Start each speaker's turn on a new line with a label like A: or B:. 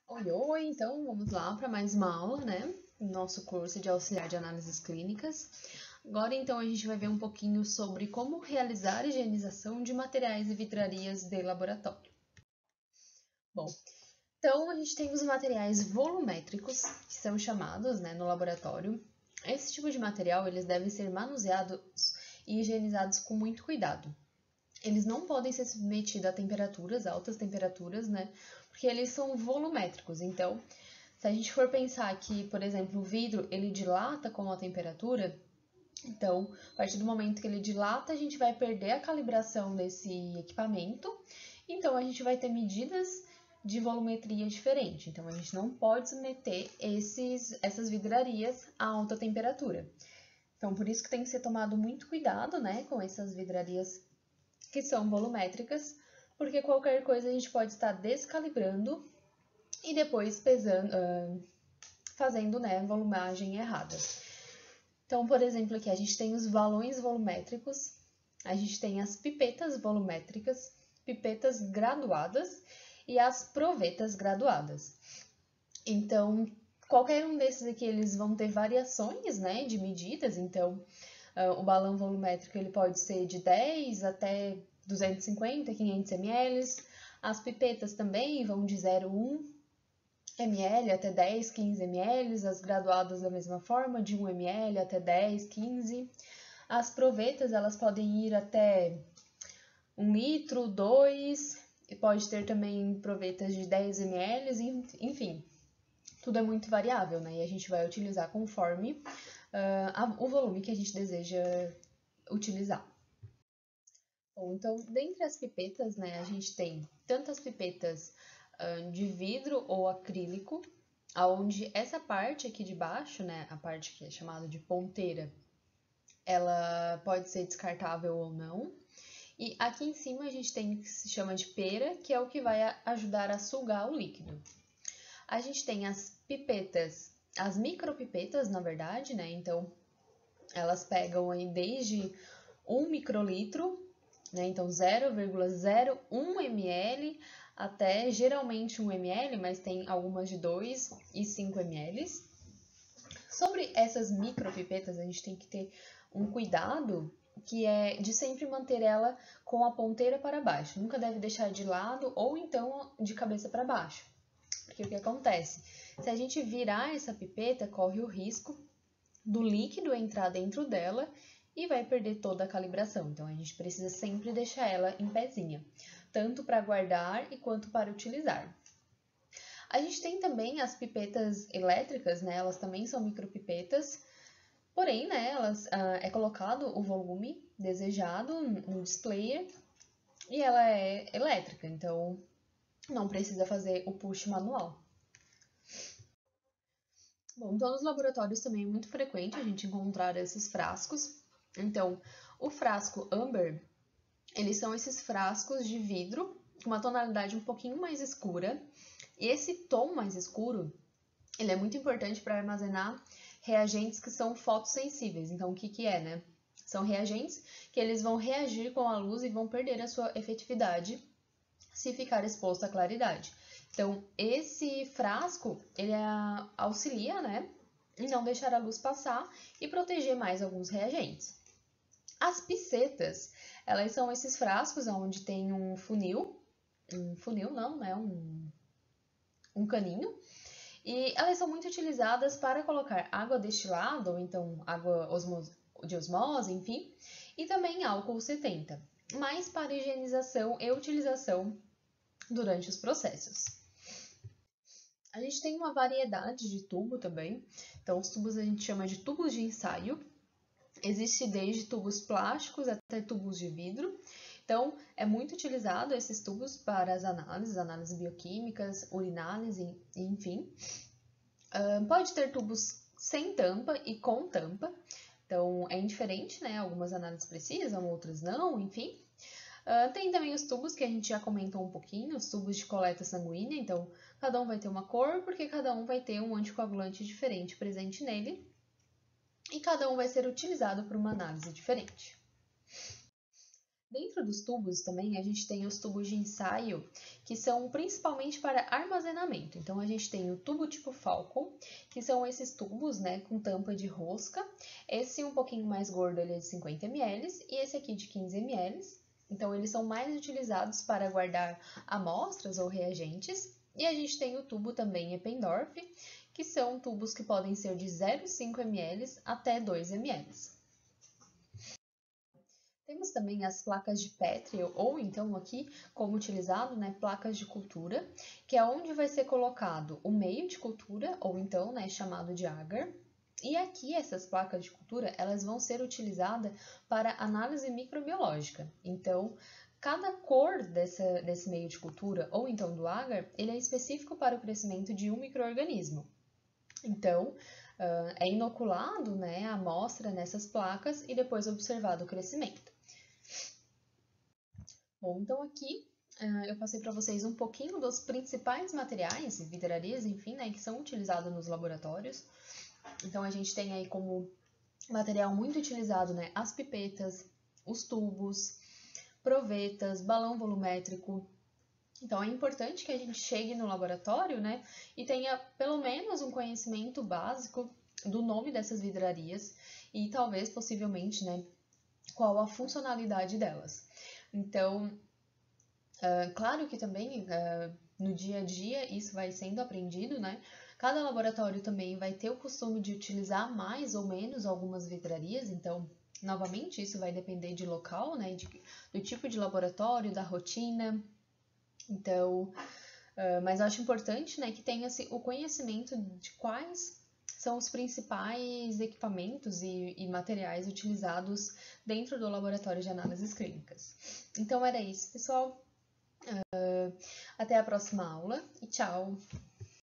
A: Oi, oi, então vamos lá para mais uma aula, né? No nosso curso de auxiliar de análises clínicas. Agora, então, a gente vai ver um pouquinho sobre como realizar higienização de materiais e vidrarias de laboratório. Bom, então a gente tem os materiais volumétricos, que são chamados, né, no laboratório. Esse tipo de material, eles devem ser manuseados e higienizados com muito cuidado. Eles não podem ser submetidos a temperaturas, altas temperaturas, né? Porque eles são volumétricos. Então, se a gente for pensar que, por exemplo, o vidro ele dilata com a temperatura, então, a partir do momento que ele dilata, a gente vai perder a calibração desse equipamento. Então, a gente vai ter medidas de volumetria diferente. Então, a gente não pode submeter essas vidrarias a alta temperatura. Então, por isso que tem que ser tomado muito cuidado, né, com essas vidrarias que são volumétricas, porque qualquer coisa a gente pode estar descalibrando e depois pesando, fazendo, né, volumagem errada. Então, por exemplo, aqui a gente tem os valões volumétricos, a gente tem as pipetas volumétricas, pipetas graduadas e as provetas graduadas. Então, qualquer um desses aqui, eles vão ter variações, né, de medidas. Então, o balão volumétrico ele pode ser de 10 até 250, 500 ml. As pipetas também vão de 0,1 ml até 10, 15 ml. As graduadas da mesma forma, de 1 ml até 10, 15. As provetas elas podem ir até 1 litro, 2, e pode ter também provetas de 10 ml, enfim. Tudo é muito variável, né? E a gente vai utilizar conforme o volume que a gente deseja utilizar. Bom, então, dentre as pipetas, né, a gente tem tanto as pipetas de vidro ou acrílico, aonde essa parte aqui de baixo, né, a parte que é chamada de ponteira, ela pode ser descartável ou não. E aqui em cima a gente tem o que se chama de pera, que é o que vai ajudar a sugar o líquido. A gente tem as pipetas, as micropipetas, na verdade, né? Então, elas pegam aí desde 1 microlitro, né? Então, 0,01 ml até geralmente 1 ml, mas tem algumas de 2 e 5 ml. Sobre essas micropipetas, a gente tem que ter um cuidado que é de sempre manter ela com a ponteira para baixo. Nunca deve deixar de lado ou então de cabeça para baixo. Porque o que acontece? Se a gente virar essa pipeta, corre o risco do líquido entrar dentro dela e vai perder toda a calibração. Então, a gente precisa sempre deixar ela em pezinha, tanto para guardar e quanto para utilizar. A gente tem também as pipetas elétricas, né? Elas também são micropipetas, porém, né, é colocado o volume desejado no displayer e ela é elétrica, então não precisa fazer o push manual. Bom, então nos laboratórios também é muito frequente a gente encontrar esses frascos. Então, o frasco Amber, eles são esses frascos de vidro com uma tonalidade um pouquinho mais escura. E esse tom mais escuro, ele é muito importante para armazenar reagentes que são fotossensíveis. Então, o que que é, né? São reagentes que eles vão reagir com a luz e vão perder a sua efetividade se ficar exposto à claridade. Então, esse frasco, ele auxilia, né, em não deixar a luz passar e proteger mais alguns reagentes. As picetas, elas são esses frascos onde tem um funil não, né, um caninho, e elas são muito utilizadas para colocar água destilada, ou então água de osmose, enfim, e também álcool 70, mas para higienização e utilização durante os processos. A gente tem uma variedade de tubo também. Então, os tubos a gente chama de tubos de ensaio. Existe desde tubos plásticos até tubos de vidro. Então, é muito utilizado esses tubos para as análises bioquímicas, urinálise, enfim. Pode ter tubos sem tampa e com tampa. Então, é indiferente, né? Algumas análises precisam, outras não, enfim. Tem também os tubos que a gente já comentou um pouquinho, os tubos de coleta sanguínea. Então, cada um vai ter uma cor, porque cada um vai ter um anticoagulante diferente presente nele. E cada um vai ser utilizado para uma análise diferente. Dentro dos tubos também a gente tem os tubos de ensaio, que são principalmente para armazenamento. Então a gente tem o tubo tipo Falcon, que são esses tubos, né, com tampa de rosca. Esse um pouquinho mais gordo, ele é de 50 ml, e esse aqui de 15 ml. Então eles são mais utilizados para guardar amostras ou reagentes. E a gente tem o tubo também Eppendorf, que são tubos que podem ser de 0,5 ml até 2 ml. Temos também as placas de Petri, ou então aqui, como utilizado, né, placas de cultura, que é onde vai ser colocado o meio de cultura, ou então, né, chamado de agar. E aqui, essas placas de cultura, elas vão ser utilizadas para análise microbiológica. Então, cada cor desse meio de cultura, ou então do agar, ele é específico para o crescimento de um micro-organismo. Então, é inoculado, né, a amostra nessas placas e depois observado o crescimento. Bom, então aqui eu passei para vocês um pouquinho dos principais materiais, vidrarias, enfim, né, que são utilizados nos laboratórios. Então a gente tem aí como material muito utilizado, né, as pipetas, os tubos, provetas, balão volumétrico. Então é importante que a gente chegue no laboratório, né, e tenha pelo menos um conhecimento básico do nome dessas vidrarias e talvez possivelmente, né, qual a funcionalidade delas. Então, claro que também no dia a dia isso vai sendo aprendido, né? Cada laboratório também vai ter o costume de utilizar mais ou menos algumas vidrarias, então, novamente, isso vai depender de local, né? Do tipo de laboratório, da rotina. Então, mas eu acho importante, né, que tenha o conhecimento de quais são os principais equipamentos e materiais utilizados dentro do laboratório de análises clínicas. Então, era isso, pessoal. Até a próxima aula e tchau!